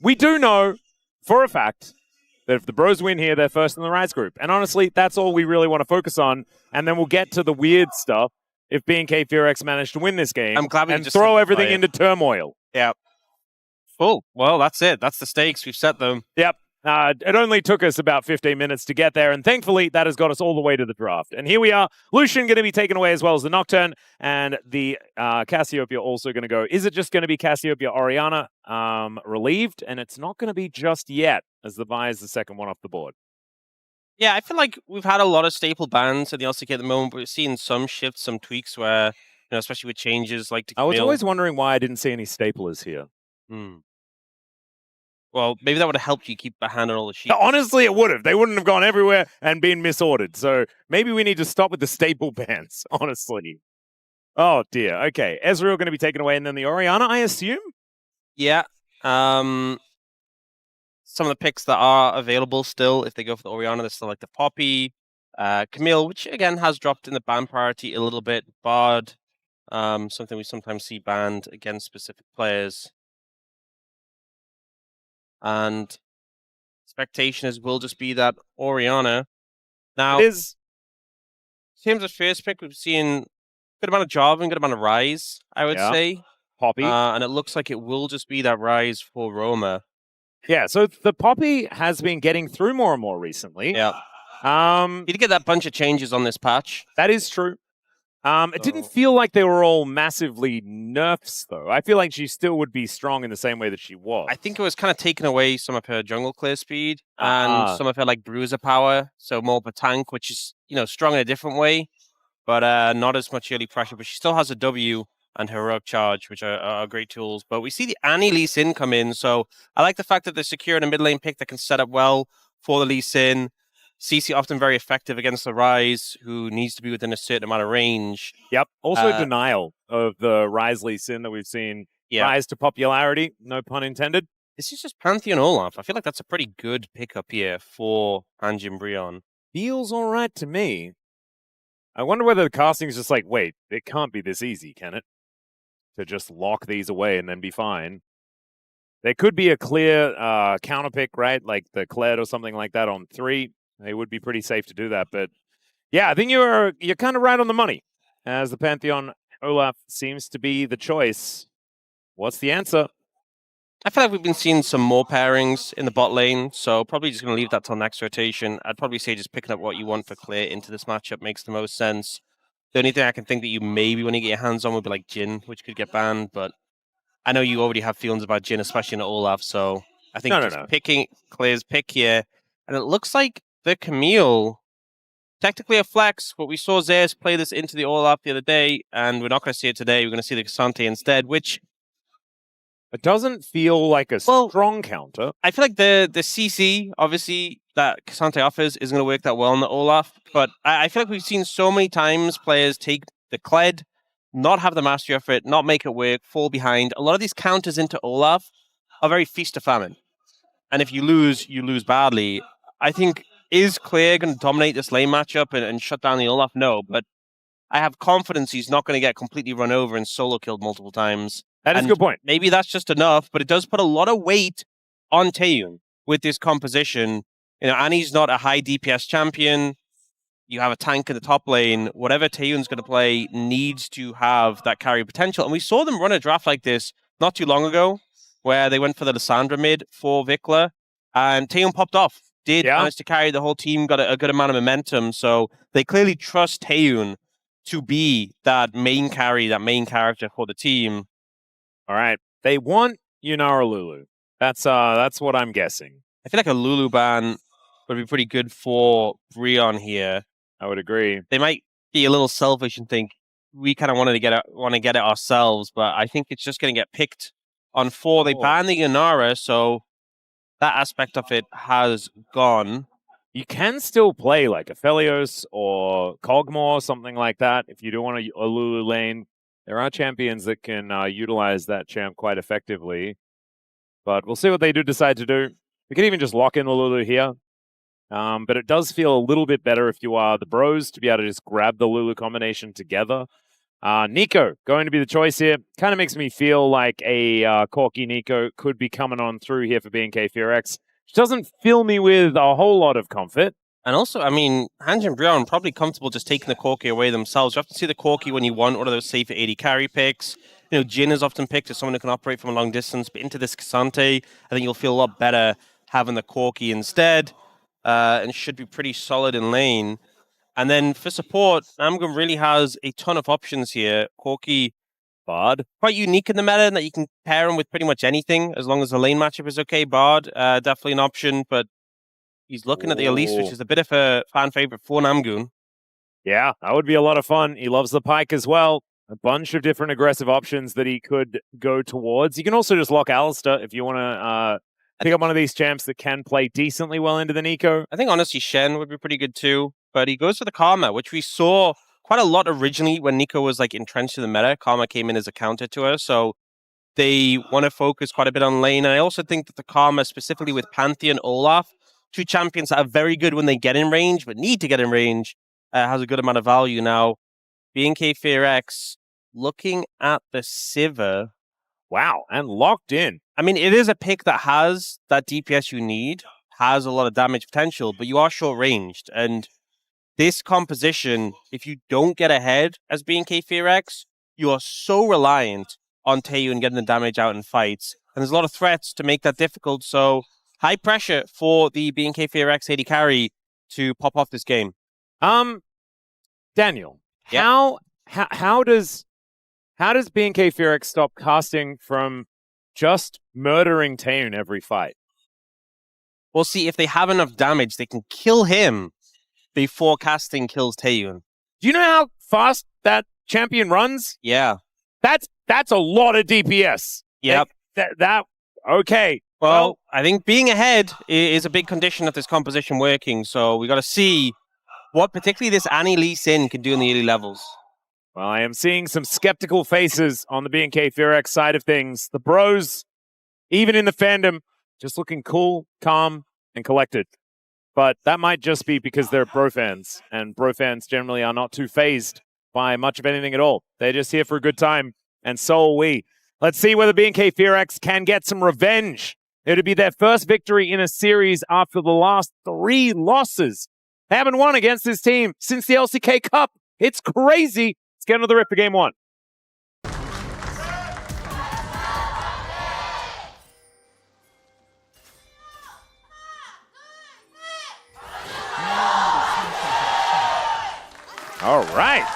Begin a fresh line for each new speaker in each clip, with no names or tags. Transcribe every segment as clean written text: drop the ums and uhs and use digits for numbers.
we do know for a fact that if the Bros win here, they're first in the Ryze group. And honestly, that's all we really want to focus on. And then we'll get to the weird stuff if BNK FEARX managed to win this game.
I'm glad we
and
just
throw everything into turmoil.
Yeah. Cool. Well, that's it. That's the stakes. We've set them.
Yep. It only took us about 15 minutes to get there, and thankfully, that has got us all the way to the draft. And here we are. Lucian going to be taken away as well as the Nocturne, and the Cassiopeia also going to go. Is it just going to be Cassiopeia Orianna relieved? And it's not going to be just yet, as the Vi is the second one off the board.
Yeah, I feel like we've had a lot of staple bans in the LCK at the moment, but we're seeing some shifts, some tweaks where, especially with changes like to
I was always wondering why I didn't see any staplers here.
Well, maybe that would have helped you keep a hand on all the sheets.
Honestly, it would have. They wouldn't have gone everywhere and been misordered. So maybe we need to stop with the staple bans, honestly. Oh, dear. Okay. Ezreal going to be taken away, and then the Orianna, I assume?
Yeah. Some of the picks that are available still, if they go for the Orianna, there's still like the Poppy, Camille, which again has dropped in the ban priority a little bit. Bard, something we sometimes see banned against specific players. And expectation will just be that Orianna. Now, in terms of first pick, we've seen good amount of Jarvan and good amount of Ryze, I would say.
Poppy.
And it looks like it will just be that Ryze for Roma.
Yeah, so the Poppy has been getting through more and more recently.
Yeah. You did get that bunch of changes on this patch.
That is true. It didn't feel like they were all massively nerfs, though. I feel like she still would be strong in the same way that she was.
I think it was kind of taking away some of her jungle clear speed and some of her like bruiser power, so more of a tank, which is strong in a different way, but not as much early pressure. But she still has a W and heroic charge, which are great tools. But we see the Annie Lee Sin come in, so I like the fact that they're securing a mid lane pick that can set up well for the Lee Sin. CC often very effective against the Ryze, who needs to be within a certain amount of range.
Yep. Also denial of the Ryze Lee Sin that we've seen rise to popularity, no pun intended.
This is just Pantheon Olaf. I feel like that's a pretty good pickup here for HANJIN BRION.
Feels all right to me. I wonder whether the casting is just like, wait, it can't be this easy, can it? To just lock these away and then be fine. There could be a clear counter pick, right? Like the Kled or something like that on 3. They would be pretty safe to do that, but yeah, I think you're kind of right on the money. As the Pantheon Olaf seems to be the choice. What's the answer?
I feel like we've been seeing some more pairings in the bot lane, so probably just going to leave that till next rotation. I'd probably say just picking up what you want for clear into this matchup makes the most sense. The only thing I can think that you maybe want to get your hands on would be like Jhin, which could get banned, but I know you already have feelings about Jhin, especially in Olaf, so I think picking Clear's pick here, and it looks like the Camille, technically a flex, but we saw Zeus play this into the Olaf the other day, and we're not going to see it today. We're going to see the Cassante instead, which...
It doesn't feel like a strong counter.
I feel like the CC, obviously, that Cassante offers isn't going to work that well on the Olaf, but I feel like we've seen so many times players take the Kled, not have the mastery of it, not make it work, fall behind. A lot of these counters into Olaf are very feast or famine. And if you lose badly. I think... Is Clear going to dominate this lane matchup and shut down the Olaf? No, but I have confidence he's not going to get completely run over and solo killed multiple times.
That is a good point.
Maybe that's just enough, but it does put a lot of weight on Taeyoon with this composition. Annie's not a high DPS champion. You have a tank in the top lane. Whatever Taeyoon's going to play needs to have that carry potential. And we saw them run a draft like this not too long ago, where they went for the Lissandra mid for VicLa, and Taeyoon popped off. Did manage to carry the whole team, got a good amount of momentum. So they clearly trust Taeyoon to be that main carry, that main character for the team.
All right. They want Yunara Lulu. That's what I'm guessing.
I feel like a Lulu ban would be pretty good for Brion here.
I would agree.
They might be a little selfish and think we kind of want to get it ourselves, but I think it's just going to get picked on 4. They ban the Yunara, so that aspect of it has gone.
You can still play like Aphelios or Kog'Maw, something like that. If you do want a Lulu lane, there are champions that can utilize that champ quite effectively. But we'll see what they do decide to do. We could even just lock in the Lulu here. But it does feel a little bit better if you are the Bros to be able to just grab the Lulu combination together. Neeko going to be the choice here. Kind of makes me feel like a Corki Neeko could be coming on through here for BNK FEARX, which doesn't fill me with a whole lot of comfort.
And also, I mean, HANJIN BRION probably comfortable just taking the Corki away themselves. You have to see the Corki when you want one of those safer AD carry picks. You know, Jhin is often picked as someone who can operate from a long distance, but into this K'Sante, I think you'll feel a lot better having the Corki instead, and should be pretty solid in lane. And then for support, Namgung really has a ton of options here. Corki,
Bard,
quite unique in the meta in that you can pair him with pretty much anything as long as the lane matchup is okay. Bard, definitely an option, but he's looking at the Elise, which is a bit of a fan favorite for Namgung.
Yeah, that would be a lot of fun. He loves the Pike as well. A bunch of different aggressive options that he could go towards. You can also just lock Alistar if you want to pick up one of these champs that can play decently well into the Neeko.
I think honestly Shen would be pretty good too, but he goes for the Karma, which we saw quite a lot originally when Neeko was like entrenched in the meta. Karma came in as a counter to her, so they want to focus quite a bit on lane. And I also think that the Karma, specifically with Pantheon, Olaf, two champions that are very good when they get in range, but need to get in range, has a good amount of value now. BNK FEARX looking at the Sivir.
Wow, and locked in.
I mean, it is a pick that has that DPS you need, has a lot of damage potential, but you are short-ranged. And this composition, if you don't get ahead as BNK FEARX, you are so reliant on Taeyoon getting the damage out in fights. And there's a lot of threats to make that difficult, so high pressure for the BNK FEARX AD carry to pop off this game.
Daniel,
Yep.
how does BNK FEARX stop casting from just murdering Taeyoon every fight?
We'll see if they have enough damage, they can kill him before casting kills Taeyoon.
Do you know how fast that champion runs?
Yeah.
That's a lot of DPS.
Yep.
Okay.
Well, I think being ahead is a big condition of this composition working, so we got to see what particularly this Annie Lee Sin can do in the early levels.
Well, I am seeing some skeptical faces on the BNK FEARX side of things. The bros, even in the fandom, just looking cool, calm, and collected. But that might just be because they're bro fans, and bro fans generally are not too phased by much of anything at all. They're just here for a good time, and so are we. Let's see whether BNK FEARX can get some revenge. It'll be their first victory in a series after the last 3 losses. They haven't won against this team since the LCK Cup. It's crazy. Let's get into the rip for game 1. All right.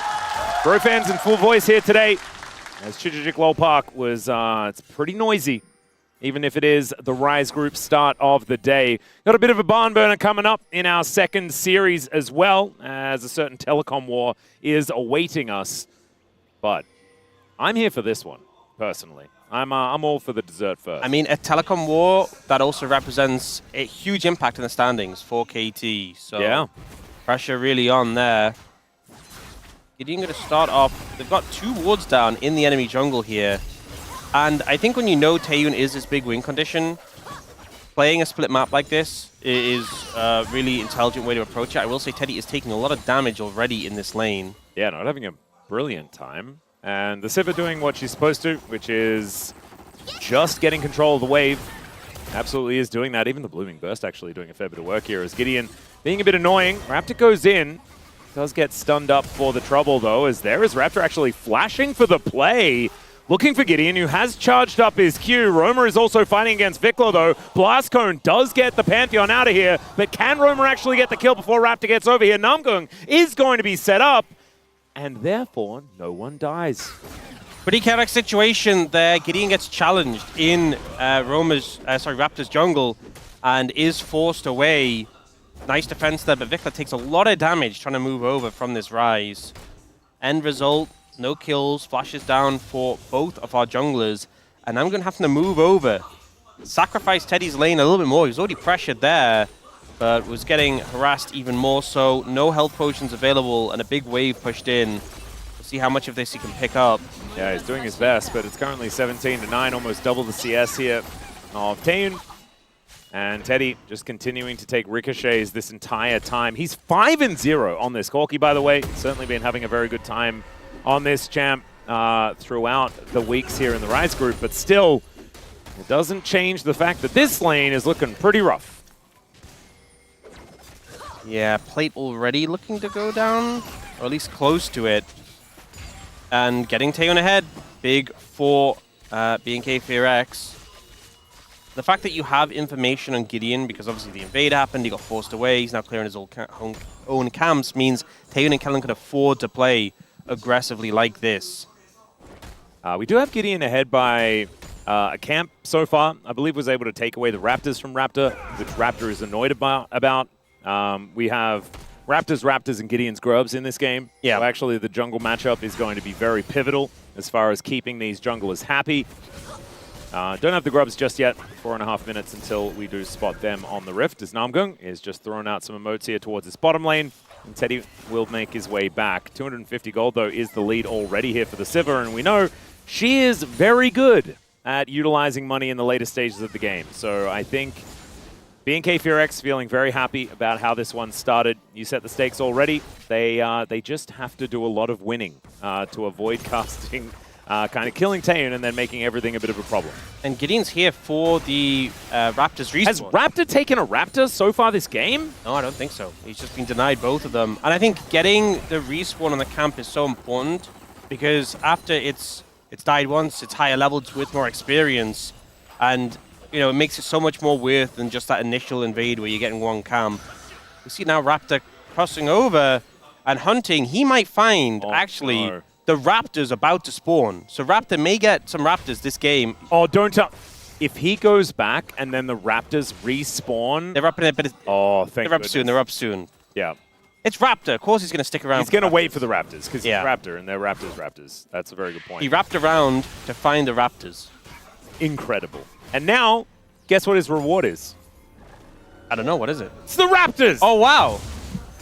Bro fans in full voice here today. As Chijijik Lol Park was, it's pretty noisy, even if it is the Ryze Group start of the day. Got a bit of a barn burner coming up in our second series as well, as a certain telecom war is awaiting us. But I'm here for this one, personally. I'm all for the dessert first. I
mean, a telecom war that also represents a huge impact in the standings for KT. So
yeah,
pressure really on there. GIDEON going to start off. They've got 2 wards down in the enemy jungle here. And I think when you know Taeyoon is this big win condition, playing a split map like this is a really intelligent way to approach it. I will say Teddy is taking a lot of damage already in this lane.
Yeah, not having a brilliant time. And the Sivir doing what she's supposed to, which is just getting control of the wave. Absolutely is doing that. Even the Blooming Burst actually doing a fair bit of work here as GIDEON being a bit annoying. Raptor goes in. Does get stunned up for the trouble, though, as there is Raptor actually flashing for the play. Looking for GIDEON, who has charged up his Q. Roamer is also fighting against VicLa, though. Blast Cone does get the Pantheon out of here, but can Roamer actually get the kill before Raptor gets over here? Namgung is going to be set up, and therefore, no one dies.
Pretty chaotic situation there. GIDEON gets challenged in Raptor's jungle and is forced away. Nice defense there, but VicLa takes a lot of damage trying to move over from this Ryze. End result, no kills, flashes down for both of our junglers, and I'm going to have to move over. Sacrifice Teddy's lane a little bit more. He was already pressured there, but was getting harassed even more so. No health potions available, and a big wave pushed in. We'll see how much of this he can pick up.
Yeah, he's doing his best, but it's currently 17-9, almost double the CS here of Taeyoon. And Teddy just continuing to take ricochets this entire time. He's 5-0 on this Corki, by the way. Certainly been having a very good time on this champ throughout the weeks here in the Ryze group, but still, it doesn't change the fact that this lane is looking pretty rough.
Yeah, plate already looking to go down, or at least close to it. And getting Taeyoon ahead, big for BNK FEARX. The fact that you have information on GIDEON, because obviously the invade happened, he got forced away, he's now clearing his own camps, means Taeyoon and Kellin can afford to play aggressively like this.
We do have GIDEON ahead by a camp so far. I believe was able to take away the Raptors from Raptor, which Raptor is annoyed about. We have Raptors, and GIDEON's Grubs in this game.
Yeah.
So actually the jungle matchup is going to be very pivotal as far as keeping these junglers happy. Don't have the Grubs just yet. 4.5 minutes until we do spot them on the Rift, as Namgung is just throwing out some emotes here towards his bottom lane. And Teddy will make his way back. 250 gold, though, is the lead already here for the Sivir, and we know she is very good at utilizing money in the later stages of the game. So I think BNK FEARX feeling very happy about how this one started. You set the stakes already. They just have to do a lot of winning to avoid casting, kind of killing Taeyoon and then making everything a bit of a problem.
And GIDEON's here for the Raptors respawn.
Has Raptor taken a Raptor so far this game?
No, I don't think so. He's just been denied both of them. And I think getting the respawn on the camp is so important because after it's died once, it's higher leveled with more experience. And, you know, it makes it so much more worth than just that initial invade where you're getting one camp. We see now Raptor crossing over and hunting. He might find, the Raptors about to spawn. So Raptor may get some Raptors this game.
Oh, don't tell. If he goes back and then the Raptors respawn.
They're up in it, but
oh, thank
they're up soon. They're up soon.
Yeah.
It's Raptor. Of course he's going to stick around.
He's going to wait for the Raptors because he's Raptor and they're Raptors. That's a very good point.
He wrapped around to find the Raptors.
Incredible. And now, guess what his reward is?
I don't know. What is it?
It's the Raptors!
Oh, wow.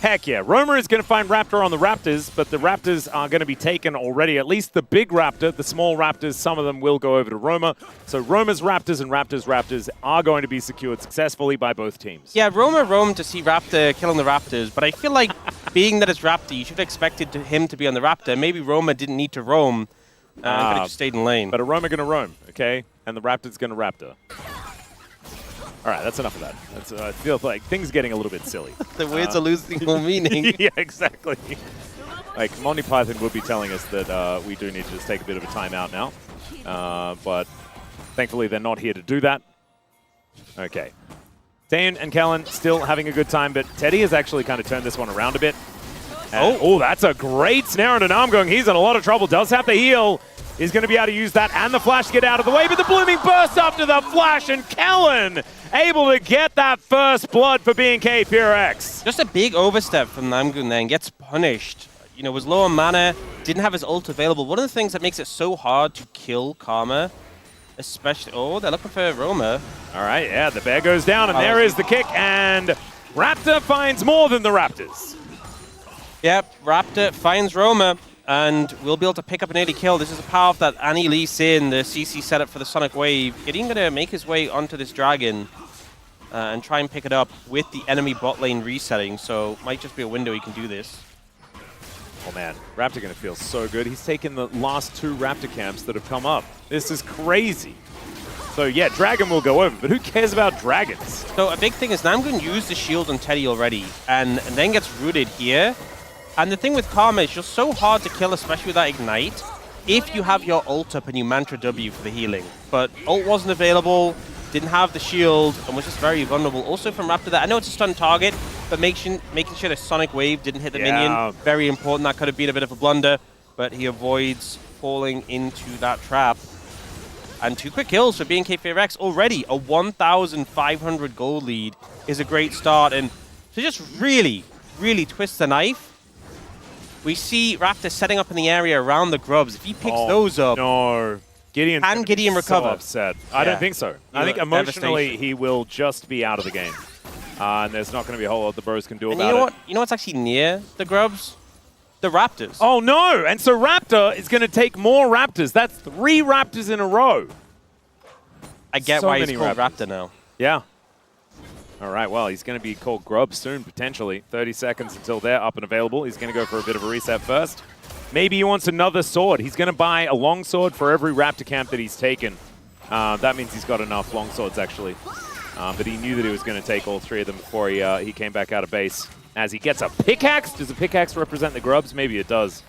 Heck yeah. Roma is going to find Raptor on the Raptors, but the Raptors are going to be taken already. At least the big Raptor, the small Raptors, some of them will go over to Roma. So Roma's Raptors and Raptors are going to be secured successfully by both teams.
Yeah, Roma roamed to see Raptor killing the Raptors, but I feel like being that it's Raptor, you should have expected him to be on the Raptor. Maybe Roma didn't need to roam and could have just stayed in lane.
But a Roma going to roam, okay? And the Raptor's going to Raptor. All right, that's enough of that. That's, I feel like things are getting a little bit silly.
The words are losing all meaning.
Yeah, exactly. Like, Monty Python would be telling us that we do need to just take a bit of a timeout now. But thankfully, they're not here to do that. Okay. Taeyoon and Kellin still having a good time, but Teddy has actually kind of turned this one around a bit. Oh, that's a great snare into Namgung. He's in a lot of trouble. Does have to heal. Is going to be able to use that and the flash to get out of the way, but the blooming burst after the flash, and Kellin able to get that first blood for BNK FEARX.
Just a big overstep from Namgung then, gets punished. You know, was low on mana, didn't have his ult available. One of the things that makes it so hard to kill Karma, especially... Oh, they're looking for Roma.
All right, yeah, the bear goes down, and there is the kick, and Raptor finds more than the Raptors.
Yep, Raptor finds Roma. And we'll be able to pick up an early kill. This is a power that Annie leads in, the CC setup for the Sonic Wave. GIDEON going to make his way onto this dragon and try and pick it up with the enemy bot lane resetting. So might just be a window he can do this.
Oh man, Raptor going to feel so good. He's taken the last 2 Raptor camps that have come up. This is crazy. So yeah, Dragon will go over, but who cares about dragons?
So a big thing is Namgung used the shield on Teddy already and then gets rooted here. And the thing with Karma is you're so hard to kill, especially with that Ignite, if you have your ult up and you Mantra W for the healing. But ult wasn't available, didn't have the shield, and was just very vulnerable. Also from Raptor there, I know it's a stun target, but making sure the Sonic Wave didn't hit the minion, very important. That could have been a bit of a blunder, but he avoids falling into that trap. And 2 quick kills for BNK FEARX already. A 1,500 gold lead is a great start. And to just really, really twist the knife, we see Raptor setting up in the area around the grubs. If he picks those up,
no, Gideon
can GIDEON recover?
So upset. I don't think so. I think emotionally he will just be out of the game, and there's not going to be a whole lot the bros can do about it.
You know what's actually near the grubs? The Raptors.
Oh no! And so Raptor is going to take more Raptors. That's 3 Raptors in a row.
I get why he's called Raptor now.
Yeah. All right, well, he's going to be called Grub soon, potentially. 30 seconds until they're up and available. He's going to go for a bit of a reset first. Maybe he wants another sword. He's going to buy a long sword for every Raptor camp that he's taken. That means he's got enough long swords, actually. But he knew that he was going to take all 3 of them before he came back out of base. As he gets a pickaxe. Does a pickaxe represent the grubs? Maybe it does.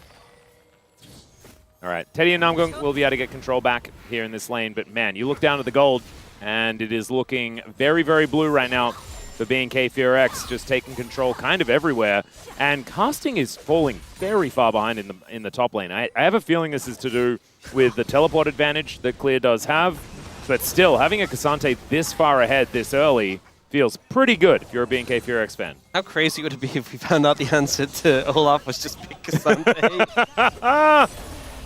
All right, Teddy and Namgung will be able to get control back here in this lane. But man, you look down at the gold, and it is looking very, very blue right now for BNK FEARX, just taking control kind of everywhere. And casting is falling very far behind in the top lane. I have a feeling this is to do with the teleport advantage that Clear does have. But still, having a Cassante this far ahead this early feels pretty good if you're a BNK FEARX fan.
How crazy would it be if we found out the answer to Olaf was just pick Cassante?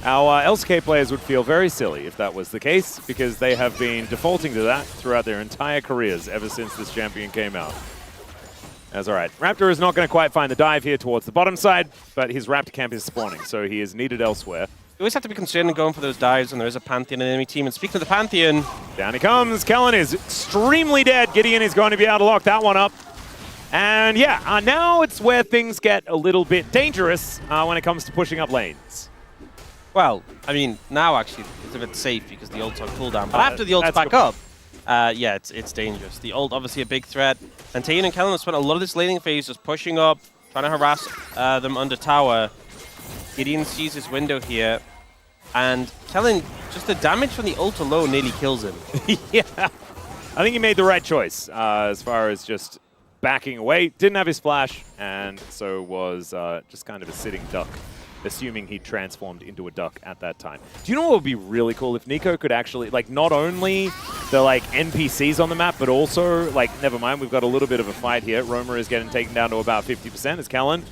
Our LCK players would feel very silly if that was the case, because they have been defaulting to that throughout their entire careers ever since this champion came out. That's all right. Raptor is not going to quite find the dive here towards the bottom side, but his Raptor camp is spawning, so he is needed elsewhere.
You always have to be concerned in going for those dives when there is a Pantheon in the enemy team. And speaking of the Pantheon...
Down he comes. Kellin is extremely dead. GIDEON is going to be able to lock that one up. And yeah, now it's where things get a little bit dangerous when it comes to pushing up lanes.
Well, I mean, now actually it's a bit safe because the ult's on cooldown. But after the ult's back up, yeah, it's dangerous. The ult, obviously a big threat. And Taeyoon and Kellin have spent a lot of this laning phase just pushing up, trying to harass them under tower. GIDEON sees his window here. And Kellin, just the damage from the ult alone nearly kills him.
Yeah, I think he made the right choice as far as just backing away. Didn't have his flash, and so was just kind of a sitting duck, assuming he transformed into a duck at that time. Do you know what would be really cool if Neeko could actually, like, not only the, like, NPCs on the map, but also, like, never mind, we've got a little bit of a fight here. Roma is getting taken down to about 50% as Kellin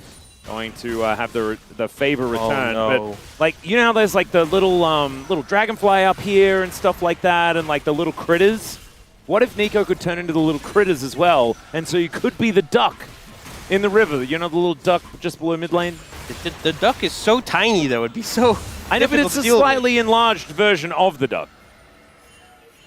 going to have the favor return.
Oh, no.
But, like, you know how there's, like, the little dragonfly up here and stuff like that, and, like, the little critters? What if Neeko could turn into the little critters as well, and so you could be the duck in the river, you know, the little duck just below mid lane?
The duck is so tiny, though. It'd be so
I know, but it's a slightly enlarged version of the duck.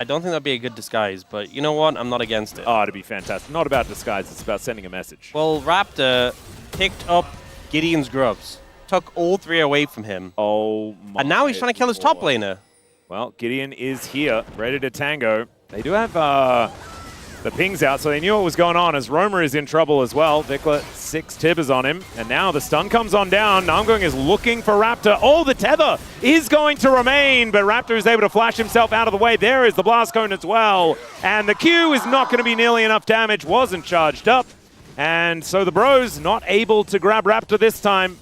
I don't think that'd be a good disguise, but you know what? I'm not against it.
Oh, it'd be fantastic. Not about disguise. It's about sending a message.
Well, Raptor picked up GIDEON's grubs, took all 3 away from him.
Oh, my
And now he's trying to kill his top
Lord.
laner.
Well, GIDEON is here, ready to tango. They do have the pings out, so they knew what was going on as Roma is in trouble as well. VicLa, 6 tibbers on him, and now the stun comes on down. Namgung is looking for Raptor. Oh, the tether is going to remain, but Raptor is able to flash himself out of the way. There is the blast cone as well, and the Q is not going to be nearly enough damage, wasn't charged up, and so the bros not able to grab Raptor this time.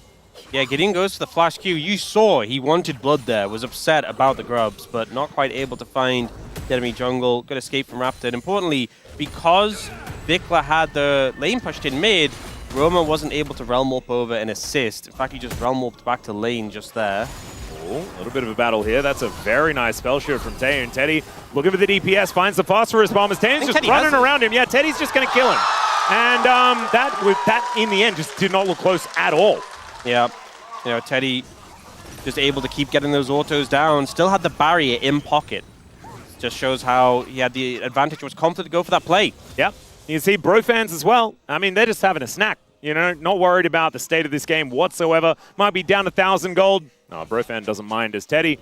Yeah, GIDEON goes for the flash Q. You saw he wanted blood there, was upset about the grubs, but not quite able to find the enemy jungle. Good escape from Raptor. And importantly, because VicLa had the lane pushed in mid, Roma wasn't able to realm warp over and assist. In fact, he just realm warped back to lane just there.
Oh, a little bit of a battle here. That's a very nice spell shield from Taeyoon. Teddy looking for the DPS, finds the phosphorus bomb as Taeyoon's just running around him. Yeah, Teddy's just going to kill him. And that in the end just did not look close at all.
Yeah, you know, Teddy just able to keep getting those autos down. Still had the barrier in pocket. Just shows how he had the advantage, was confident to go for that play.
Yep. You can see bro fans as well. I mean, they're just having a snack, you know, not worried about the state of this game whatsoever. Might be down 1,000 gold. No, bro fan doesn't mind as Teddy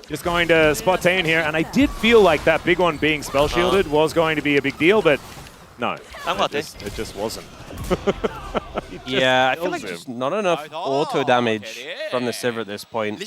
just going to spot Taeyoon here. And I did feel like that big one being spell shielded was going to be a big deal, but no, it just wasn't.
Yeah, I feel like just not enough auto damage from the Sivir at this point.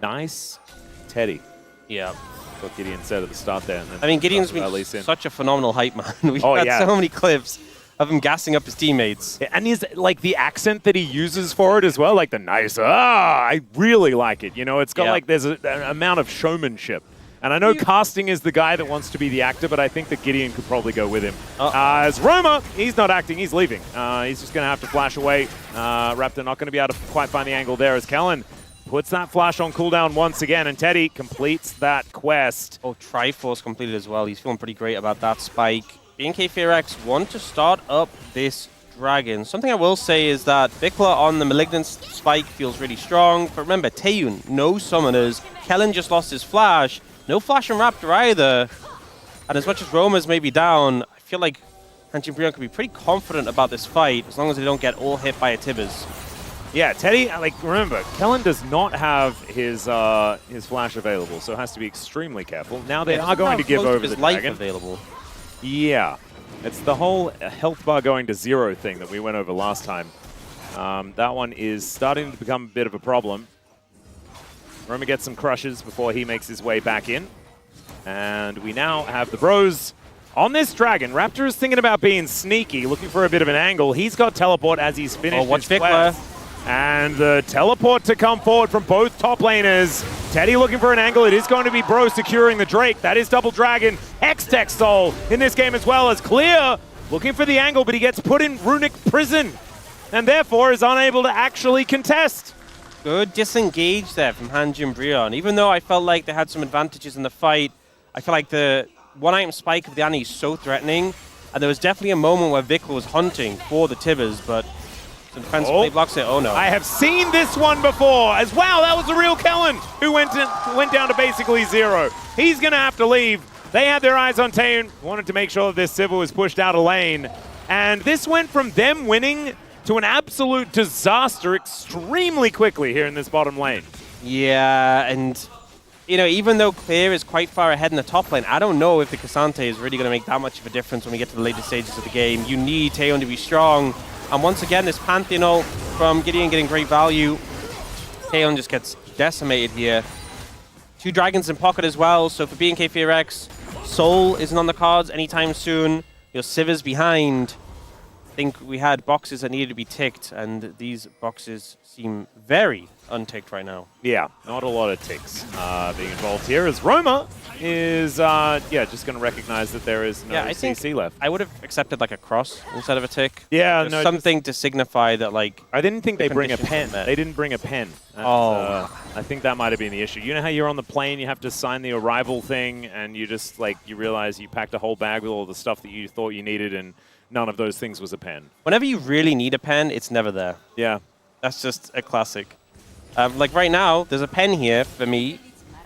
Nice Teddy.
Yeah.
What GIDEON said at the start there. And then
I mean, GIDEON's been such a phenomenal hype man. We've had so many clips of him gassing up his teammates.
Yeah, and his, like, the accent that he uses for it as well, like the nice, I really like it. You know, it's got like, there's an amount of showmanship. And I know casting is the guy that wants to be the actor, but I think that GIDEON could probably go with him. As Roma, he's not acting, he's leaving. He's just going to have to flash away. Raptor not going to be able to quite find the angle there as Kellin puts that flash on cooldown once again, and Teddy completes that quest.
Oh, Triforce completed as well. He's feeling pretty great about that spike. BNK FEARX want to start up this dragon. Something I will say is that VicLa on the Malignant spike feels really strong. But remember, Taeyoon, no summoners. Kellin just lost his flash. No flash from Raptor either. And as much as Roma's maybe down, I feel like HANJIN BRION can be pretty confident about this fight as long as they don't get all hit by a Tibbers.
Yeah, Teddy, like, remember, Kellin does not have his flash available, so has to be extremely careful. Now they are going to give over the
life
dragon.
available.
Yeah, it's the whole health bar going to 0 thing that we went over last time. That one is starting to become a bit of a problem. Roma gets some crushes before he makes his way back in. And we now have the bros on this dragon. Raptor is thinking about being sneaky, looking for a bit of an angle. He's got teleport as he's finished his quest. And the teleport to come forward from both top laners. Teddy looking for an angle. It is going to be Bro securing the Drake. That is double dragon. X-Tech Soul in this game as well as Clear looking for the angle, but he gets put in runic prison and therefore is unable to actually contest.
Good disengage there from HANJIN BRION. Even though I felt like they had some advantages in the fight, I feel like the one-item spike of the Annie is so threatening. And there was definitely a moment where VicLa was hunting for the Tibbers, but the defense play blocks it. Oh no.
I have seen this one before as well. That was the real Kellin who went down to basically 0. He's going to have to leave. They had their eyes on Taeyoon, wanted to make sure that this Sivir was pushed out of lane. And this went from them winning to an absolute disaster extremely quickly here in this bottom lane.
Yeah, and you know, even though Clear is quite far ahead in the top lane, I don't know if the Cassante is really going to make that much of a difference when we get to the later stages of the game. You need Taeyoon to be strong. And once again, this Pantheon ult from GIDEON getting great value. Taeyoon just gets decimated here. 2 dragons in pocket as well, so for BNK FEARX, Soul isn't on the cards anytime soon. Your Sivir's behind. I think we had boxes that needed to be ticked, and these boxes seem very unticked right now.
Yeah, not a lot of ticks being involved here, as Roma is just going to recognize that there is no CC left.
I would have accepted like a cross instead of a tick.
Yeah,
just something to signify that, like,
I didn't think they bring a pen. They didn't bring a pen. I think that might have been the issue. You know how you're on the plane, you have to sign the arrival thing, and you just you realize you packed a whole bag with all the stuff that you thought you needed, and none of those things was a pen.
Whenever you really need a pen, it's never there.
Yeah.
That's just a classic. Like right now, there's a pen here for me,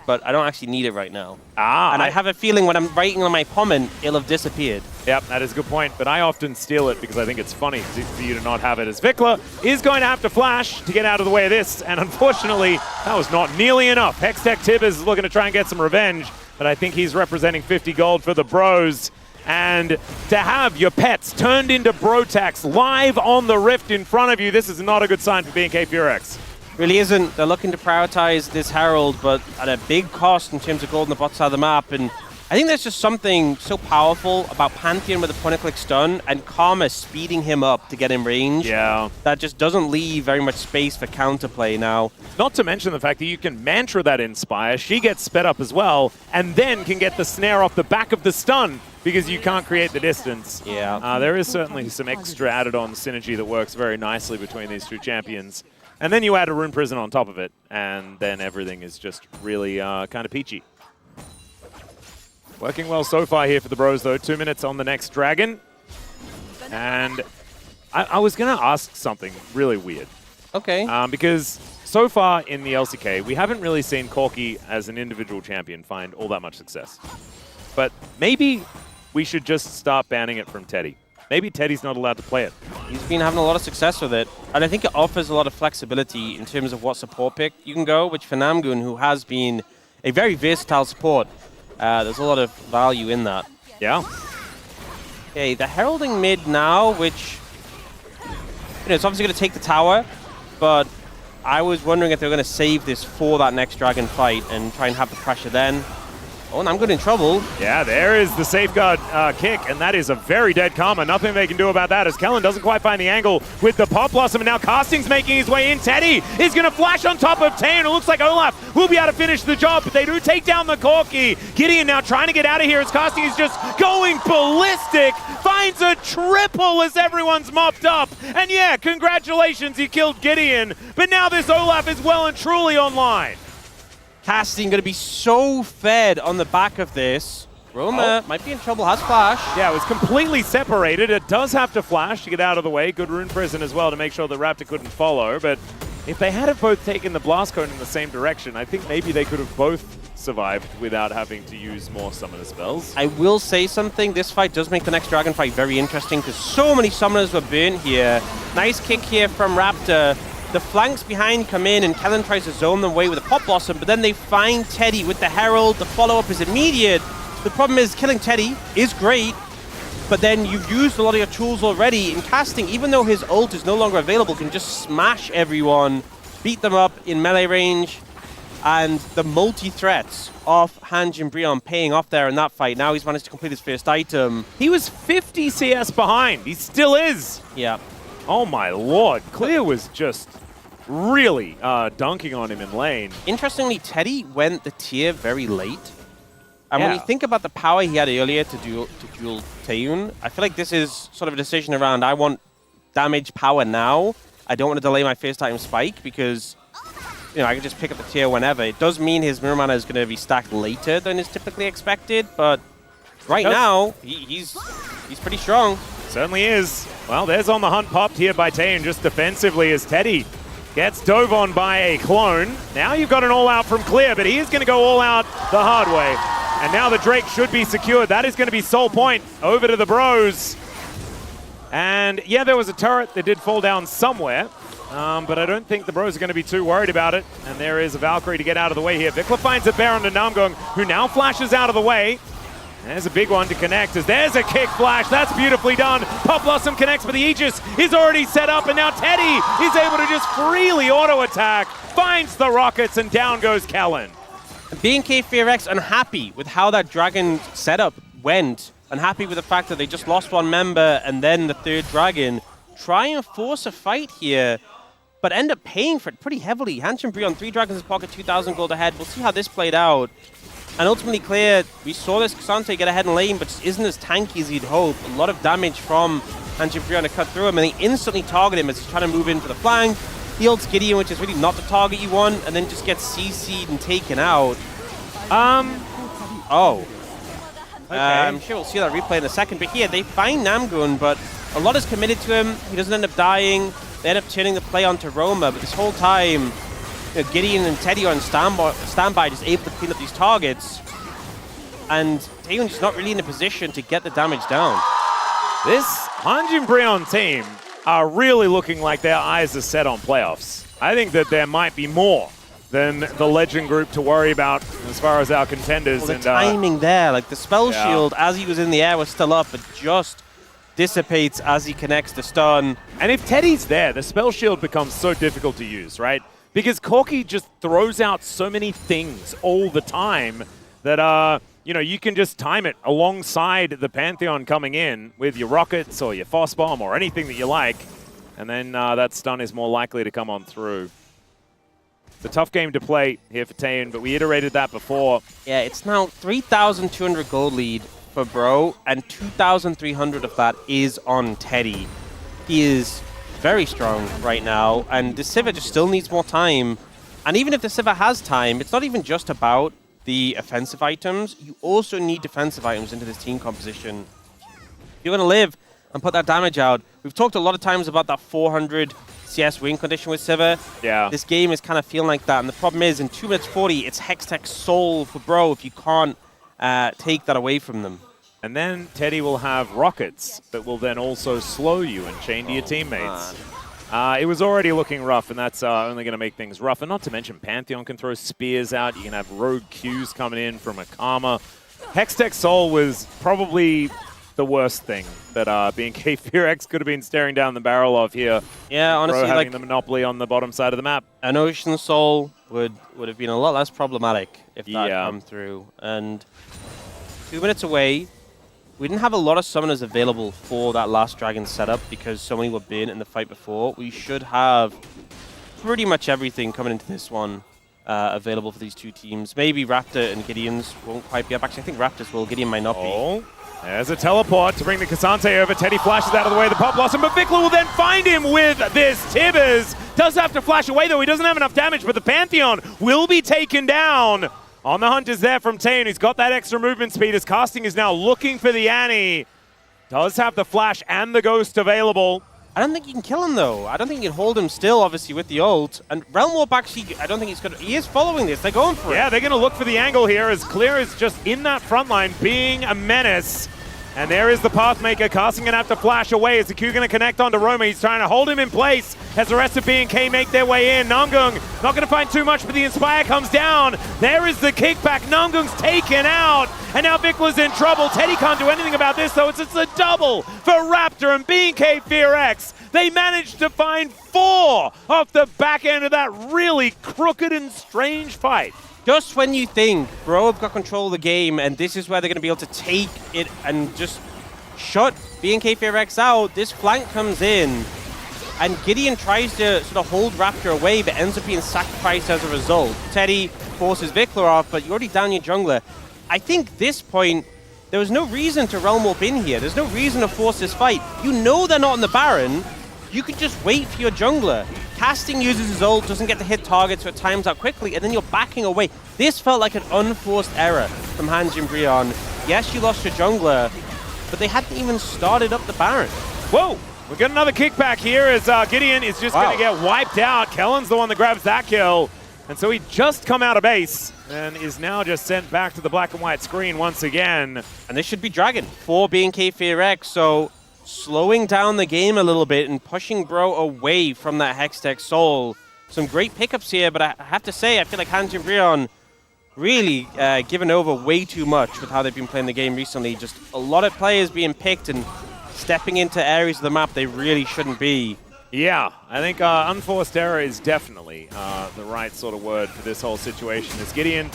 but I don't actually need it right now. And I have a feeling when I'm writing on my comment, it'll have disappeared.
Yep, that is a good point, but I often steal it because I think it's funny for you to not have it, as VicLa is going to have to flash to get out of the way of this, and unfortunately, that was not nearly enough. Hextech Tibbers is looking to try and get some revenge, but I think he's representing 50 gold for the bros. And to have your pets turned into Brotax live on the Rift in front of you, this is not a good sign for BNK FEARX.
Really isn't. They're looking to prioritize this Herald, but at a big cost in terms of gold on the bot side of the map. And I think there's just something so powerful about Pantheon with a point-and-click stun and Karma speeding him up to get in range.
Yeah.
That just doesn't leave very much space for counterplay now.
Not to mention the fact that you can Mantra that Inspire. She gets sped up as well, and then can get the snare off the back of the stun because you can't create the distance.
Yeah.
There is certainly some extra added-on synergy that works very nicely between these two champions. And then you add a Rune Prison on top of it, and then everything is just really kind of peachy. Working well so far here for the bros, though. 2 minutes on the next dragon. And I was going to ask something really weird.
Okay.
Because so far in the LCK, we haven't really seen Corki as an individual champion find all that much success. But maybe we should just start banning it from Teddy. Maybe Teddy's not allowed to play it.
He's been having a lot of success with it. And I think it offers a lot of flexibility in terms of what support pick you can go, which for Namgung, who has been a very versatile support, there's a lot of value in that.
Yeah.
Okay, they're heralding mid now, which, it's obviously going to take the tower, but I was wondering if they were going to save this for that next dragon fight and try and have the pressure then. Oh, and I'm good in trouble.
Yeah, there is the safeguard kick, and that is a very dead Karma. Nothing they can do about that as Kellin doesn't quite find the angle with the Pop Blossom, and now Casting's making his way in. Teddy is going to flash on top of Taeyoon. It looks like Olaf will be able to finish the job, but they do take down the Corki. GIDEON now trying to get out of here as Casting is just going ballistic. Finds a triple as everyone's mopped up. And yeah, congratulations, he killed GIDEON. But now this Olaf is well and truly online.
Casting going to be so fed on the back of this. Roma might be in trouble, has flash.
Yeah, it was completely separated. It does have to flash to get out of the way. Good Rune Prison as well to make sure the Raptor couldn't follow. But if they had both taken the Blast Cone in the same direction, I think maybe they could have both survived without having to use more summoner spells.
I will say something. This fight does make the next dragon fight very interesting because so many summoners were burnt here. Nice kick here from Raptor. The flanks behind come in, and Kellin tries to zone them away with a Pop Blossom, but then they find Teddy with the Herald. The follow-up is immediate. The problem is killing Teddy is great, but then you've used a lot of your tools already. In casting, even though his ult is no longer available, can just smash everyone, beat them up in melee range, and the multi-threats of HANJIN BRION paying off there in that fight. Now he's managed to complete his first item.
He was 50 CS behind. He still is.
Yeah.
Oh my lord. Clear was just really dunking on him in lane.
Interestingly, Teddy went the tier very late. And when you think about the power he had earlier to duel Taeyoon, I feel like this is sort of a decision around, I want damage power now. I don't want to delay my first item spike because, you know, I can just pick up the tier whenever. It does mean his mirror mana is going to be stacked later than is typically expected, but right now, he's pretty strong.
Certainly is. Well, there's On the Hunt popped here by Taeyoon just defensively as Teddy gets dove on by a clone. Now you've got an all-out from Clear, but he is going to go all out the hard way. And now the Drake should be secured. That is going to be Soul Point over to the Bros. And yeah, there was a turret that did fall down somewhere, but I don't think the Bros are going to be too worried about it. And there is a Valkyrie to get out of the way here. VicLa finds a bear onto Namgung, who now flashes out of the way. There's a big one to connect as there's a kick flash. That's beautifully done. Pop Blossom connects, but the Aegis is already set up, and now Teddy is able to just freely auto-attack, finds the rockets, and down goes Kellin.
BNK FEARX unhappy with how that Dragon setup went, unhappy with the fact that they just lost one member and then the third Dragon. Try and force a fight here, but end up paying for it pretty heavily. HANJIN BRION, 3 Dragons in his pocket, 2,000 gold ahead. We'll see how this played out. And ultimately Clear, we saw this K'Sante get ahead in lane, but just isn't as tanky as he'd hope. A lot of damage from HANJIN BRION to cut through him, and they instantly target him as he's trying to move into the flank. He ults GIDEON, which is really not the target you want, and then just gets CC'd and taken out. I'm sure we'll see that replay in a second, but here they find Namgung, but a lot is committed to him. He doesn't end up dying. They end up turning the play onto Roma, but this whole time, you know, GIDEON and Teddy are on standby, just able to clean up these targets. And Taeyoon is not really in a position to get the damage down.
This HANJIN BRION team are really looking like their eyes are set on playoffs. I think that there might be more than the Legend group to worry about as far as our contenders.
Well, the timing there, like the spell shield as he was in the air was still up, but just dissipates as he connects the stun.
And if Teddy's there, the spell shield becomes so difficult to use, right? Because Corki just throws out so many things all the time that, you know, you can just time it alongside the Pantheon coming in with your rockets or your Phos Bomb or anything that you like. And then that stun is more likely to come on through. It's a tough game to play here for Taeyoon, but we iterated that before.
Yeah, it's now 3,200 gold lead for Bro, and 2,300 of that is on Teddy. He is very strong right now, and the Sivir just still needs more time. And even if the Sivir has time, it's not even just about the offensive items. You also need defensive items into this team composition. If you're going to live and put that damage out, we've talked a lot of times about that 400 CS win condition with Sivir.
Yeah.
This game is kind of feeling like that, and the problem is, in 2 minutes 40, it's Hextech Soul for Bro if you can't take that away from them.
And then Teddy will have rockets that will then also slow you and chain to your teammates. It was already looking rough, and that's only going to make things rough. And not to mention, Pantheon can throw spears out. You can have rogue Qs coming in from Akama. Hextech Soul was probably the worst thing that BNK FEARX could have been staring down the barrel of here.
Yeah, honestly,
having
like
the monopoly on the bottom side of the map.
An Ocean Soul would have been a lot less problematic if that come through. And 2 minutes away, we didn't have a lot of summoners available for that last Dragon setup because so many were burnt in the fight before. We should have pretty much everything coming into this one available for these two teams. Maybe Raptor and GIDEON's won't quite be up. Actually, I think Raptors will. GIDEON might not be.
There's a teleport to bring the K'Sante over. Teddy flashes out of the way of the Pop Blossom, but VicLa will then find him with this Tibbers. Does have to flash away, though. He doesn't have enough damage, but the Pantheon will be taken down. On the Hunt is there from Taeyoon. He's got that extra movement speed. His casting is now looking for the Annie. Does have the flash and the ghost available.
I don't think you can kill him, though. I don't think you can hold him still, obviously, with the ult. And Realm Warp actually, I don't think he's going to... He is following this. They're going for it.
Yeah, they're going to look for the angle here as Clear is just in that front line being a menace. And there is the Pathmaker. Casting gonna have to flash away. Is the Q gonna connect onto Roma? He's trying to hold him in place as the rest of BNK make their way in. Namgung not gonna find too much, but the Inspire comes down. There is the kickback. Namgung's taken out. And now VicLa's in trouble. Teddy can't do anything about this, though. It's a double for Raptor and BNK FEARX. They managed to find 4 off the back end of that really crooked and strange fight.
Just when you think Bro have got control of the game and this is where they're going to be able to take it and just shut BNK FEARX out, this flank comes in and GIDEON tries to sort of hold Raptor away but ends up being sacrificed as a result. Teddy forces VicLa off, but you're already down your jungler. I think this point, there was no reason to Realm Warp in here. There's no reason to force this fight. You know they're not on the Baron. You could just wait for your jungler. Casting uses his ult, doesn't get to hit targets, so it times out quickly, and then you're backing away. This felt like an unforced error from HANJIN BRION. Yes, you lost your jungler, but they hadn't even started up the Baron.
Whoa! We got another kickback here as GIDEON is just going to get wiped out. Kellin's the one that grabs that kill. And so he just come out of base and is now just sent back to the black and white screen once again.
And this should be Dragon for BNK FEARX, so slowing down the game a little bit and pushing Bro away from that Hextech Soul. Some great pickups here, but I have to say, I feel like HANJIN BRION really given over way too much with how they've been playing the game recently. Just a lot of players being picked and stepping into areas of the map they really shouldn't be.
Yeah, I think unforced error is definitely the right sort of word for this whole situation. As GIDEON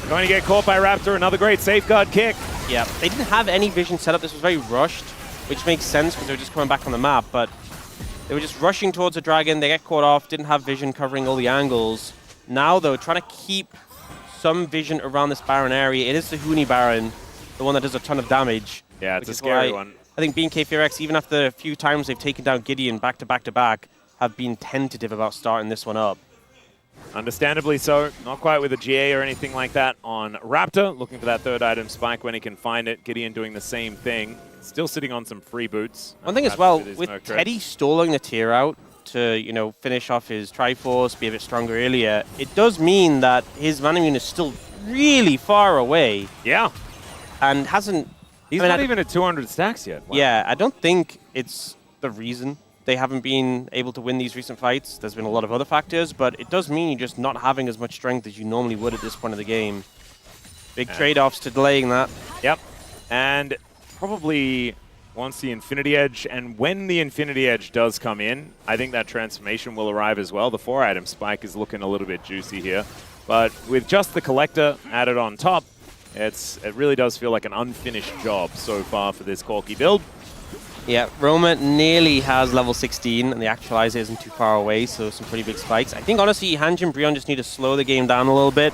going to get caught by Raptor, another great safeguard kick.
Yeah, they didn't have any vision set up. This was very rushed, which makes sense because they were just coming back on the map, but they were just rushing towards a dragon. They get caught off, didn't have vision covering all the angles. Now, though, trying to keep some vision around this Baron area. It is the Huni Baron, the one that does a ton of damage.
Yeah, it's a scary one.
I think BNK FEARX, even after a few times they've taken down GIDEON back to back to back, have been tentative about starting this one up.
Understandably so. Not quite with a GA or anything like that on Raptor. Looking for that third item spike when he can find it. GIDEON doing the same thing. Still sitting on some free boots.
One thing as well, with Teddy stalling the tier out to, you know, finish off his Triforce, be a bit stronger earlier, it does mean that his Manamune is still really far away.
Yeah.
And hasn't...
He's not even at 200 stacks yet. Wow.
Yeah, I don't think it's the reason they haven't been able to win these recent fights. There's been a lot of other factors, but it does mean you're just not having as much strength as you normally would at this point of the game. Big trade-offs to delaying that.
Yep. And probably once the Infinity Edge, and when the Infinity Edge does come in, I think that transformation will arrive as well. The 4-item spike is looking a little bit juicy here. But with just the Collector added on top, it really does feel like an unfinished job so far for this Corki build.
Yeah, Roma nearly has level 16, and the Actualizer isn't too far away, so some pretty big spikes. I think, honestly, HANJIN BRION just need to slow the game down a little bit,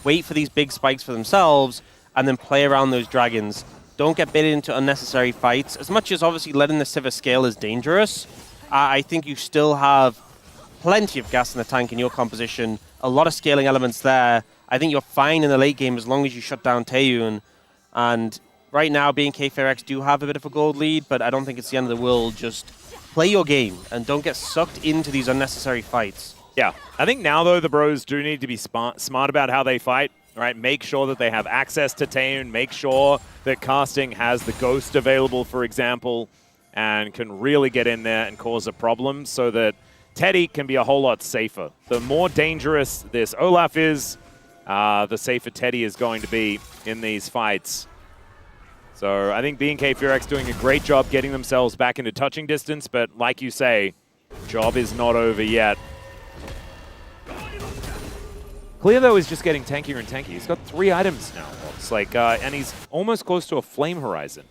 wait for these big spikes for themselves, and then play around those dragons. Don't get baited into unnecessary fights. As much as, obviously, letting the Sivir scale is dangerous, I think you still have plenty of gas in the tank in your composition, a lot of scaling elements there. I think you're fine in the late game as long as you shut down Taeyoon. And right now, BNK FEARX do have a bit of a gold lead, but I don't think it's the end of the world. Just play your game and don't get sucked into these unnecessary fights.
Yeah, I think now, though, the bros do need to be smart about how they fight. Right? Make sure that they have access to Taeyoon. Make sure that Casting has the Ghost available, for example, and can really get in there and cause a problem so that Teddy can be a whole lot safer. The more dangerous this Olaf is, the safer Teddy is going to be in these fights. So I think BNK FEARX doing a great job getting themselves back into touching distance, but like you say, job is not over yet. Clear, though, is just getting tankier and tankier. He's got 3 items now. It's like, and he's almost close to a Flame Horizon.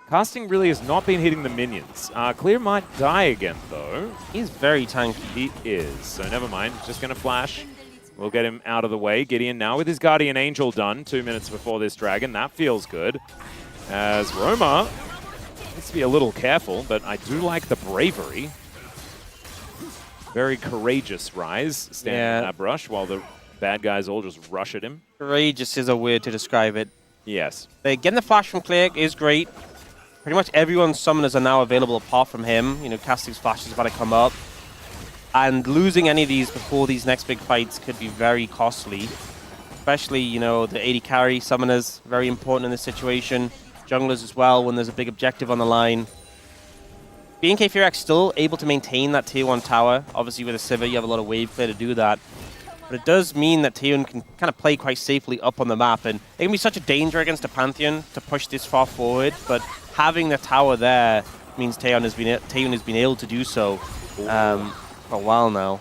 Casting really has not been hitting the minions. Clear might die again, though.
He's very tanky.
He is, so never mind. Just going to flash. We'll get him out of the way. GIDEON now with his Guardian Angel done 2 minutes before this Dragon. That feels good. As Roma needs to be a little careful, but I do like the bravery. Very courageous Ryze standing in that brush while the bad guys all just rush at him.
Courageous is a word to describe it.
Yes.
Getting the flash from Clear is great. Pretty much everyone's summoners are now available apart from him. You know, Casting's flash is about to come up. And losing any of these before these next big fights could be very costly. Especially, you know, the AD carry summoners, very important in this situation. junglers as well when there's a big objective on the line. BNK FEARX still able to maintain that tier 1 tower. Obviously with a Sivir, you have a lot of wave clear to do that. But it does mean that Taeyoon can kind of play quite safely up on the map, and it can be such a danger against a Pantheon to push this far forward, but having the tower there means Taeyoon has been able to do so for a while now.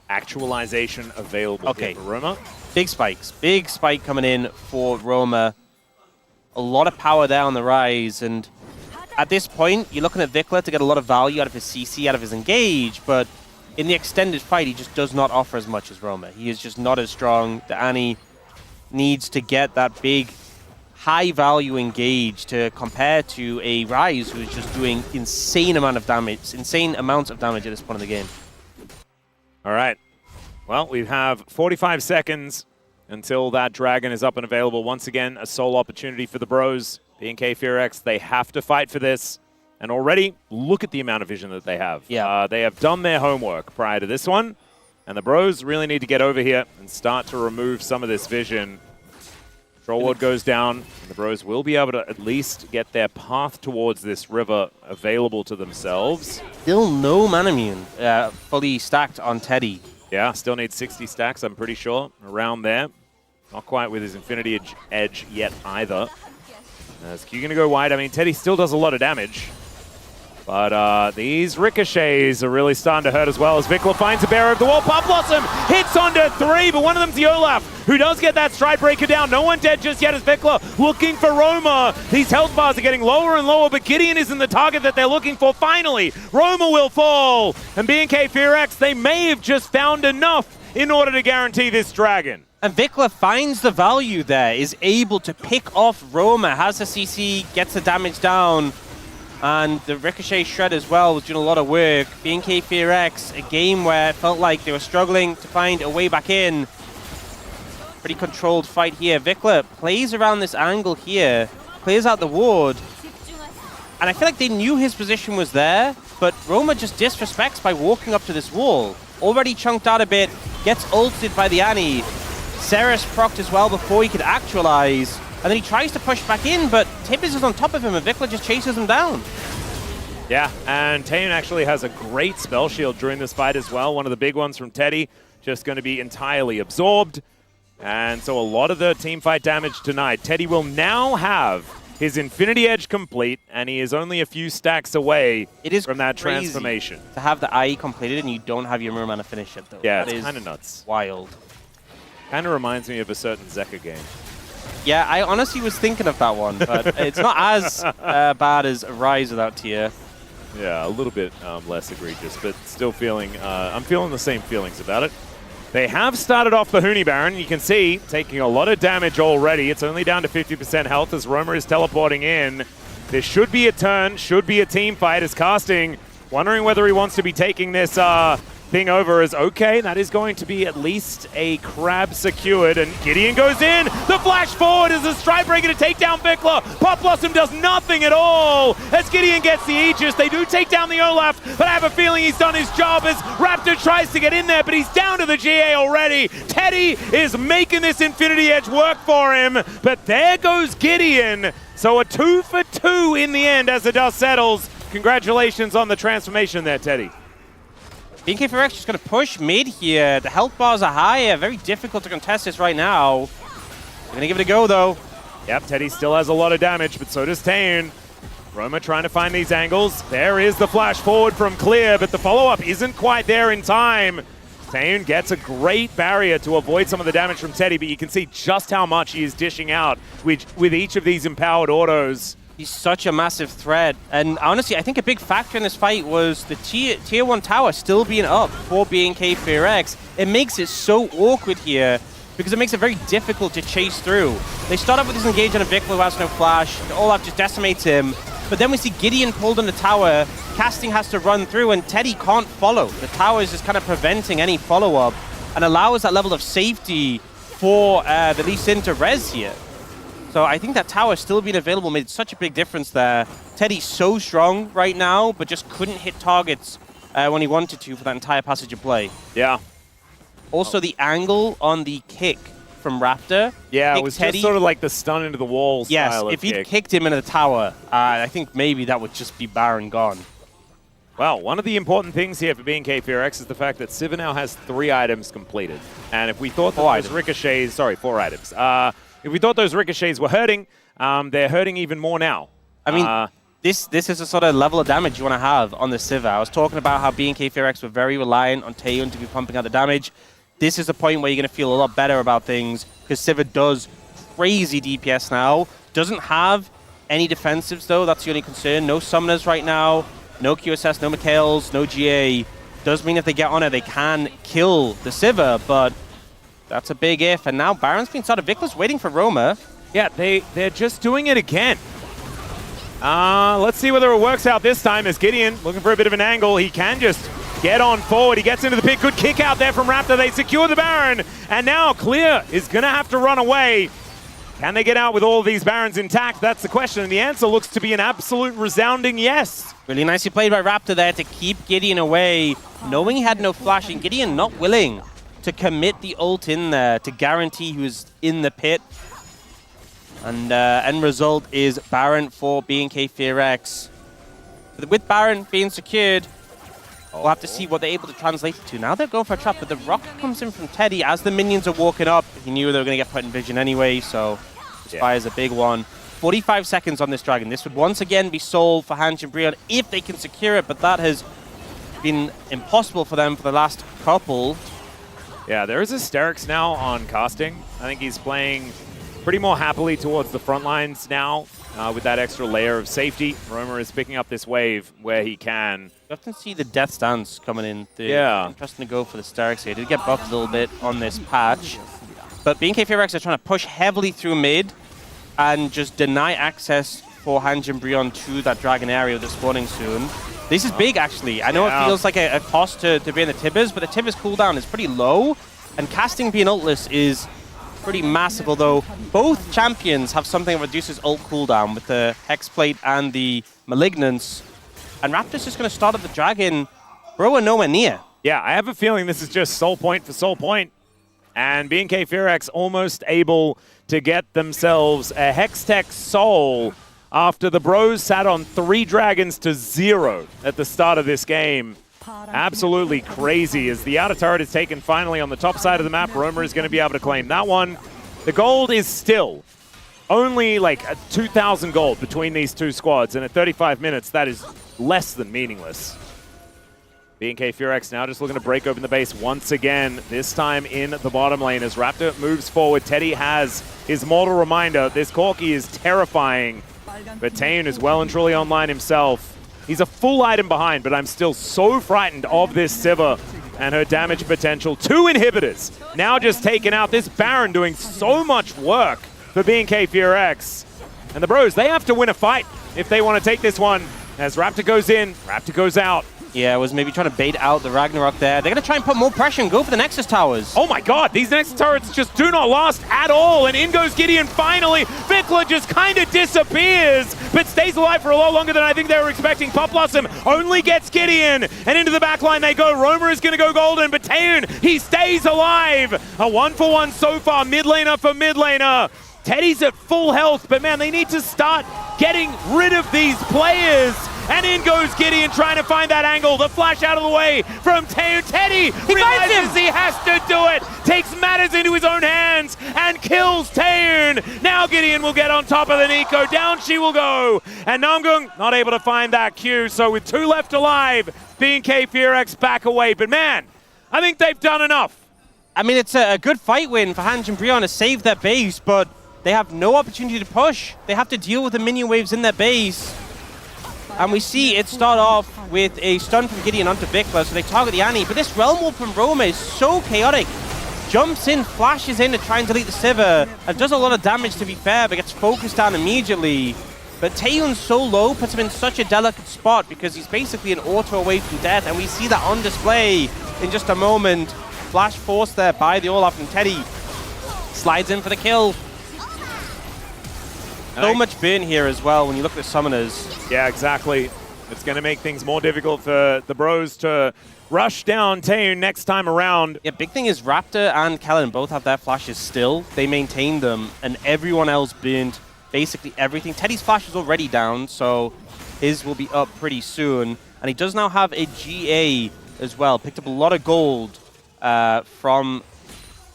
Actualization available here for Roma.
Big spikes. Big spike coming in for Roma. A lot of power there on the Ryze, and at this point, you're looking at VicLa to get a lot of value out of his CC, out of his engage, but in the extended fight, he just does not offer as much as Roma. He is just not as strong. The Annie needs to get that big, high-value engage to compare to a Ryze who is just doing insane amounts of damage at this point in the game.
All right. Well, we have 45 seconds until that dragon is up and available. Once again, a sole opportunity for the bros. BNK FEARX, they have to fight for this. And already, look at the amount of vision that they have.
Yeah.
They have done their homework prior to this one. And the bros really need to get over here and start to remove some of this vision. Troll Ward goes down. And the bros will be able to at least get their path towards this river available to themselves.
Still no Manamune fully stacked on Teddy.
Yeah, still needs 60 stacks, I'm pretty sure, around there. Not quite with his Infinity Edge yet either. Is Q going to go wide? I mean, Teddy still does a lot of damage. But these ricochets are really starting to hurt as well as VicLa finds a bearer of the wall. Pop Blossom hits onto 3, but one of them's the Olaf, who does get that stride breaker down. No one dead just yet as VicLa looking for Roma. These health bars are getting lower and lower, but Gideon isn't the target that they're looking for. Finally, Roma will fall. And BNK FEARX, they may have just found enough in order to guarantee this dragon.
And VicLa finds the value there, is able to pick off Roma, has the CC, gets the damage down. And the Ricochet Shred as well was doing a lot of work. BNK FEARX, a game where it felt like they were struggling to find a way back in. Pretty controlled fight here. VicLa plays around this angle here, clears out the ward. And I feel like they knew his position was there, but Roma just disrespects by walking up to this wall. Already chunked out a bit, gets ulted by the Annie. Ceres procced as well before he could actualize. And then he tries to push back in, but Tibbs is on top of him, and VicLa just chases him down.
Yeah, and Taeyoon actually has a great spell shield during this fight as well. One of the big ones from Teddy, just going to be entirely absorbed. And so a lot of the team fight damage tonight. Teddy will now have his Infinity Edge complete, and he is only a few stacks away from that transformation.
To have the IE completed and you don't have your Murmana finish it, though.
Yeah, it's kind of nuts.
Wild.
Kind of reminds me of a certain Zeka game.
Yeah, I honestly was thinking of that one, but it's not as bad as Ryze without tier.
Yeah, a little bit less egregious, but still feeling, I'm feeling the same feelings about it. They have started off the Huni Baron. You can see, taking a lot of damage already. It's only down to 50% health as Roma is teleporting in. There should be a turn, should be a team fight as Casting, wondering whether he wants to be taking this thing over as okay. That is going to be at least a crab secured, and Gideon goes in. The flash forward is a stride breaker to take down VicLa. Pop Blossom does nothing at all as Gideon gets the Aegis. They do take down the Olaf, but I have a feeling he's done his job as Raptor tries to get in there, but he's down to the GA already. Teddy is making this Infinity Edge work for him, but there goes Gideon. So a 2 for 2 in the end as the dust settles. Congratulations on the transformation there, Teddy.
BNK FEARX just going to push mid here. The health bars are higher. Very difficult to contest this right now. They're going to give it a go, though.
Yep, Teddy still has a lot of damage, but so does Taeyoon. Roma trying to find these angles. There is the flash forward from Clear, but the follow-up isn't quite there in time. Taeyoon gets a great barrier to avoid some of the damage from Teddy, but you can see just how much he is dishing out with each of these empowered autos.
He's such a massive threat. And honestly, I think a big factor in this fight was the tier 1 tower still being up for BNK FEARX. It makes it so awkward here because it makes it very difficult to chase through. They start off with this engage on a VicLa who has no flash. Olaf just decimates him. But then we see Gideon pulled on the tower. Casting has to run through, and Teddy can't follow. The tower is just kind of preventing any follow-up and allows that level of safety for the Lee Sin to res here. So I think that tower still being available made such a big difference there. Teddy's so strong right now, but just couldn't hit targets when he wanted to for that entire passage of play.
Yeah.
Also, the angle on the kick from Raptor.
Yeah, it was just sort of like the stun into the wall style of
if he'd
kick.
kicked him into the tower, I think maybe that would just be Baron gone.
Well, one of the important things here for BNK FEARX is the fact that Sivir now has 3 items completed. And if we thought that those ricochets, sorry, 4 items. If we thought those ricochets were hurting, they're hurting even more now.
I mean, this is a sort of level of damage you want to have on the Sivir. I was talking about how BNK FEARX were very reliant on Taeyoon to be pumping out the damage. This is the point where you're going to feel a lot better about things, because Sivir does crazy DPS now. Doesn't have any defensives, though. That's the only concern. No summoners right now. No QSS, no Mikhails, no GA. Does mean if they get on it, they can kill the Sivir, but that's a big if. And now Baron's been started. VicLa's waiting for Roma.
Yeah, they're just doing it again. Let's see whether it works out this time as GIDEON looking for a bit of an angle. He can just get on forward. He gets into the pit. Good kick out there from Raptor. They secure the Baron. And now Clear is going to have to run away. Can they get out with all of these Barons intact? That's the question. And the answer looks to be an absolute resounding yes.
Really nicely played by Raptor there to keep GIDEON away, knowing he had no flash, and GIDEON not willing to commit the ult in there to guarantee he was in the pit. And end result is Baron for BNK FEARX. With Baron being secured, we'll have to see what they're able to translate it to. Now they're going for a trap, but the rocket comes in from Teddy as the minions are walking up. He knew they were going to get put in vision anyway, so this fires a big one. 45 seconds on this Dragon. This would once again be sold for HANJIN BRION if they can secure it, but that has been impossible for them for the last couple.
Yeah, there is a Sterix now on casting. I think he's playing pretty more happily towards the front lines now with that extra layer of safety. Roma is picking up this wave where he can.
You often see the Death Stance coming in. Interesting to go for the Sterix here. Did get buffed a little bit on this patch. But BNK FEARX are trying to push heavily through mid and just deny access for HANJIN BRION to that Dragon area that's spawning soon. This is big, actually. I know it feels like a cost to be in the Tibbers, but the Tibbers cooldown is pretty low, and casting being ultless is pretty massive, although both champions have something that reduces ult cooldown with the Hexplate and the Malignance. And Raptor's just going to start at the Dragon. Bro, are nowhere near.
Yeah, I have a feeling this is just soul point for soul point. And BNK FEARX almost able to get themselves a Hextech Soul after the Bros sat on 3 dragons to 0 at the start of this game. Absolutely crazy as the outer turret is taken finally on the top side of the map. Roma is going to be able to claim that one. The gold is still only like 2,000 gold between these two squads, and at 35 minutes, that is less than meaningless. BNK FEARX now just looking to break open the base once again, this time in the bottom lane as Raptor moves forward. Teddy has his mortal reminder. This Corki is terrifying, but Taeyoon is well and truly online himself. He's a full item behind, but I'm still so frightened of this Sivir and her damage potential. 2 inhibitors now just taken out. This Baron doing so much work for BNK FEARX. And the Bros, they have to win a fight if they want to take this one. As Raptor goes in, Raptor goes out.
Yeah, it was maybe trying to bait out the Ragnarok there. They're going to try and put more pressure and go for the Nexus Towers.
Oh my god, these Nexus turrets just do not last at all. And in goes GIDEON finally. VicLa just kind of disappears, but stays alive for a lot longer than I think they were expecting. Pop Blossom only gets GIDEON. And into the backline they go. Roma is going to go golden, but Taeyoon, he stays alive. A 1-for-1 so far. Mid laner for mid laner. Teddy's at full health, but man, they need to start getting rid of these players. And in goes GIDEON trying to find that angle. The flash out of the way from Taeyoon. Teddy realizes he has to do it. Takes matters into his own hands and kills Taeyoon. Now GIDEON will get on top of the Neeko. Down she will go. And Namgung not able to find that Q. So with 2 left alive, BNK FEARX back away. But man, I think they've done enough.
I mean, it's a good fight win for HANJIN BRION to save their base, but they have no opportunity to push. They have to deal with the minion waves in their base. And we see it start off with a stun from GIDEON onto VicLa, so they target the Annie. But this Realm Warp from Roma is so chaotic. Jumps in, flashes in to try and delete the Sivir, and does a lot of damage to be fair, but gets focused down immediately. But Taeyoon's so low, puts him in such a delicate spot because he's basically an auto away from death, and we see that on display in just a moment. Flash force there by the Olaf, and Teddy slides in for the kill. So much burn here as well when you look at the summoners.
Yeah, exactly. It's going to make things more difficult for the Bros to rush down Taeyoon next time around.
Yeah, big thing is Raptor and Kellin both have their flashes still. They maintain them, and everyone else burned basically everything. Teddy's flash is already down, so his will be up pretty soon. And he does now have a GA as well. Picked up a lot of gold from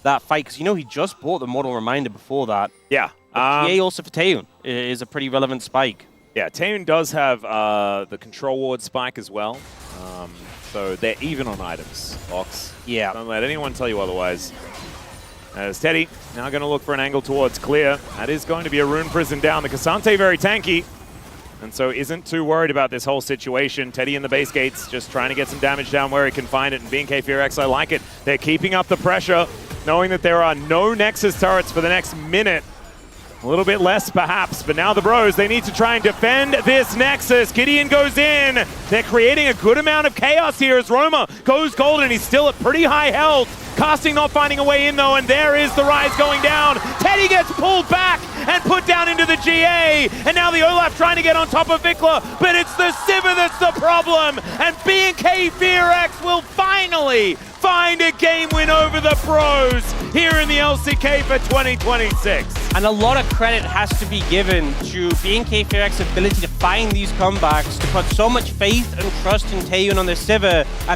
that fight, because you know he just bought the Mortal Reminder before that.
Yeah.
GA also for Taeyoon is a pretty relevant spike.
Yeah, Taeyoon does have the Control Ward spike as well. So they're even on items, Ox.
Yeah.
Don't let anyone tell you otherwise. As Teddy now going to look for an angle towards clear. That is going to be a Rune Prison down. The Cassante very tanky, and so isn't too worried about this whole situation. Teddy in the base gates just trying to get some damage down where he can find it. And BNK FEARX, I like it. They're keeping up the pressure, knowing that there are no Nexus turrets for the next minute. A little bit less, perhaps, but now the Bros, they need to try and defend this Nexus. Gideon goes in. They're creating a good amount of chaos here as Roma goes golden. He's still at pretty high health. Casting not finding a way in, though, and there is the Ryze going down. Teddy gets pulled back and put down into the GA, and now the Olaf trying to get on top of VicLa, but it's the Sivir that's the problem, and BNK FEARX will finally find a game win over the Pros here in the LCK for 2026.
And a lot of credit has to be given to BNK FEARX's ability to find these comebacks, to put so much faith and trust in Taeyoon on the Sivir, and